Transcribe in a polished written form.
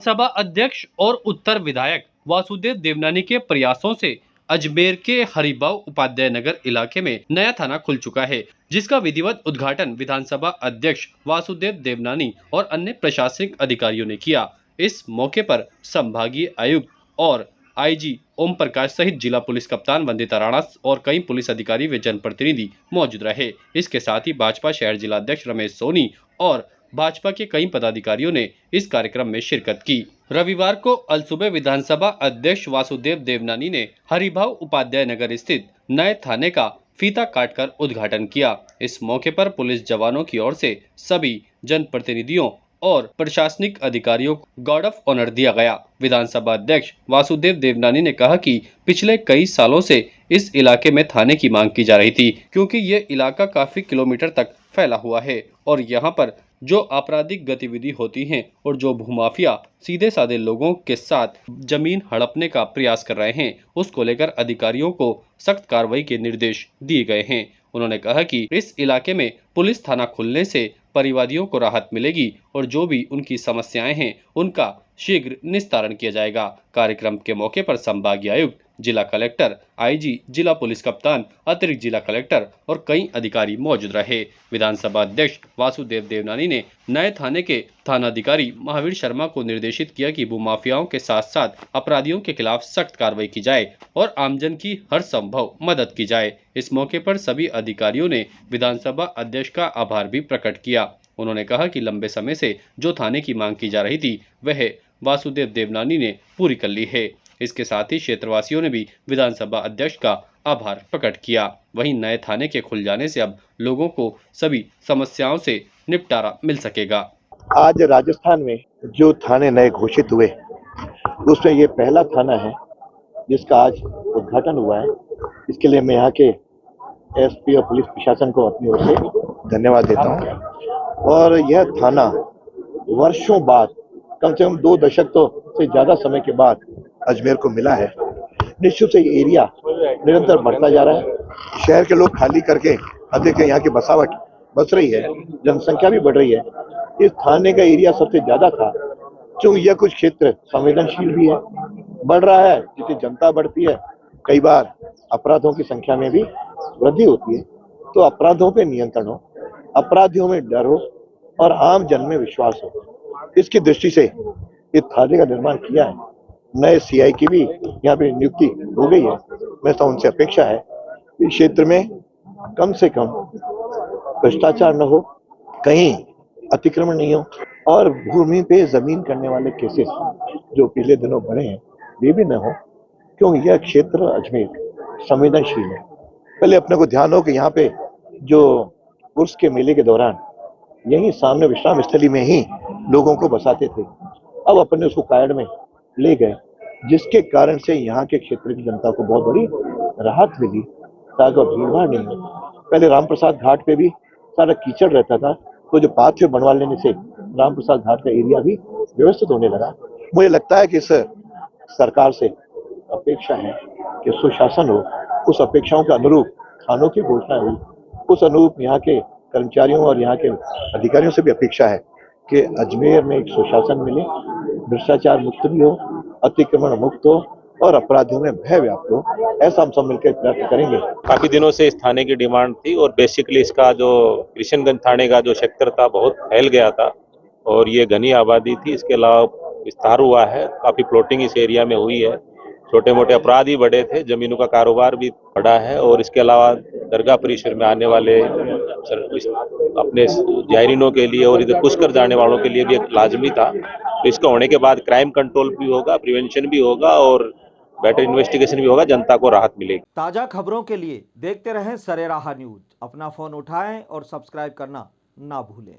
सभा अध्यक्ष और उत्तर विधायक वासुदेव देवनानी के प्रयासों से अजमेर के हरिभाऊ उपाध्याय नगर इलाके में नया थाना खुल चुका है, जिसका विधिवत उद्घाटन विधानसभा अध्यक्ष वासुदेव देवनानी और अन्य प्रशासनिक अधिकारियों ने किया। इस मौके पर संभागीय आयुक्त और आईजी ओम प्रकाश सहित जिला पुलिस कप्तान वंदिता राणा और कई पुलिस अधिकारी व जनप्रतिनिधि मौजूद रहे। इसके साथ ही भाजपा शहर जिलाध्यक्ष रमेश सोनी और भाजपा के कई पदाधिकारियों ने इस कार्यक्रम में शिरकत की। रविवार को अलसुबह विधानसभा अध्यक्ष वासुदेव देवनानी ने हरिभाऊ उपाध्याय नगर स्थित नए थाने का फीता काटकर उद्घाटन किया। इस मौके पर पुलिस जवानों की ओर से सभी जनप्रतिनिधियों और प्रशासनिक अधिकारियों को गार्ड ऑफ ऑनर दिया गया। विधानसभा अध्यक्ष वासुदेव देवनानी ने कहा कि पिछले कई सालों से इस इलाके में थाने की मांग की जा रही थी, क्योंकि ये इलाका काफी किलोमीटर तक फैला हुआ है और यहाँ पर जो आपराधिक गतिविधि होती हैं और जो भूमाफिया सीधे साधे लोगों के साथ जमीन हड़पने का प्रयास कर रहे हैं, उसको लेकर अधिकारियों को सख्त कार्रवाई के निर्देश दिए गए हैं। उन्होंने कहा कि इस इलाके में पुलिस थाना खुलने से परिवादियों को राहत मिलेगी और जो भी उनकी समस्याएं हैं उनका शीघ्र निस्तारण किया जाएगा। कार्यक्रम के मौके पर संभागीय आयुक्त, जिला कलेक्टर, आईजी, जिला पुलिस कप्तान, अतिरिक्त जिला कलेक्टर और कई अधिकारी मौजूद रहे। विधानसभा अध्यक्ष वासुदेव देवनानी ने नए थाने के थानाधिकारी महावीर शर्मा को निर्देशित किया कि भूमाफियाओं के साथ साथ अपराधियों के खिलाफ सख्त कार्रवाई की जाए और आमजन की हर संभव मदद की जाए। इस मौके पर सभी अधिकारियों ने विधानसभा अध्यक्ष का आभार भी प्रकट किया। उन्होंने कहा कि लंबे समय से जो थाने की मांग की जा रही थी वह वासुदेव देवनानी ने पूरी कर ली है। इसके साथ ही क्षेत्रवासियों ने भी विधानसभा अध्यक्ष का आभार प्रकट किया। वहीं नए थाने के खुल जाने से अब लोगों को सभी समस्याओं से निपटारा मिल सकेगा। आज राजस्थान में जो थाने नए घोषित हुए उसमें ये पहला थाना है जिसका आज उद्घाटन हुआ है। इसके लिए मैं यहाँ के एसपी और पुलिस प्रशासन को अपनी ओर से धन्यवाद देता हूँ। और यह थाना वर्षों बाद, कम से कम 2 दशक तो से ज्यादा समय के बाद अजमेर को मिला है। निश्चित से ये एरिया निरंतर बढ़ता जा रहा है। शहर के लोग खाली करके अधिक यहाँ की बसावट बस रही है, जनसंख्या भी बढ़ रही है। इस थाने का एरिया सबसे ज्यादा था, क्योंकि यह कुछ क्षेत्र संवेदनशील भी है। बढ़ रहा है, जितनी जनता बढ़ती है कई बार अपराधों की संख्या में भी वृद्धि होती है। तो अपराधों पे नियंत्रण हो, अपराधियों में डर हो और आम जन में विश्वास हो, इसकी दृष्टि से इस थाने का निर्माण किया है। नए सीआई की भी यहाँ पे नियुक्ति हो गई है। मैं तो उनसे अपेक्षा है इस क्षेत्र में कम से कम भ्रष्टाचार न हो, कहीं अतिक्रमण नहीं हो और भूमि पे जमीन करने वाले केसेस जो पिछले दिनों बढ़े हैं वे भी न हो, क्योंकि यह क्षेत्र अजमेर संवेदनशील है। पहले अपने को ध्यान हो कि यहाँ पे जो उर्स के मेले के दौरान यही सामने विश्राम स्थली में ही लोगों को बसाते थे। अब अपने उसको कायड़ में ले गए, जिसके कारण से यहाँ के क्षेत्र की जनता को बहुत बड़ी राहत मिली, ताकि भीड़भाड़ नहीं हो। पहले रामप्रसाद घाट पे भी सारा कीचड़ रहता था, तो जो पाथवे बनवा लेने से रामप्रसाद घाट का एरिया भी व्यवस्थित होने लगा। मुझे लगता है कि इस सरकार से अपेक्षा है कि सुशासन हो, उस अपेक्षाओं के अनुरूप थानों की घोषणा हुई, उस अनुरूप यहाँ के कर्मचारियों और यहाँ के अधिकारियों से भी अपेक्षा है कि अजमेर में एक सुशासन मिले, भ्रष्टाचार मुक्त भी हो, अतिक्रमण मुक्त हो और अपराधियों में भय व्याप्त हो। ऐसा हम सब मिलकर प्रयत्न करेंगे। काफी दिनों से इस थाने की डिमांड थी और बेसिकली इसका जो किशनगंज थाने का जो सेक्टर था बहुत फैल गया था और ये घनी आबादी थी। इसके अलावा विस्तार हुआ है, काफी प्लॉटिंग इस एरिया में हुई है, छोटे मोटे अपराध भी बढ़े थे, जमीनों का कारोबार भी बढ़ा है और इसके अलावा दरगाह परिसर में आने वाले अपने जायरीनों के लिए और इधर पुष्कर जाने वालों के लिए भी एक लाजमी था। तो इसका होने के बाद क्राइम कंट्रोल भी होगा, प्रिवेंशन भी होगा और बेटर इन्वेस्टिगेशन भी होगा, जनता को राहत मिलेगी। ताजा खबरों के लिए देखते रहें सरेराह न्यूज। अपना फोन उठाएं और सब्सक्राइब करना ना भूलें।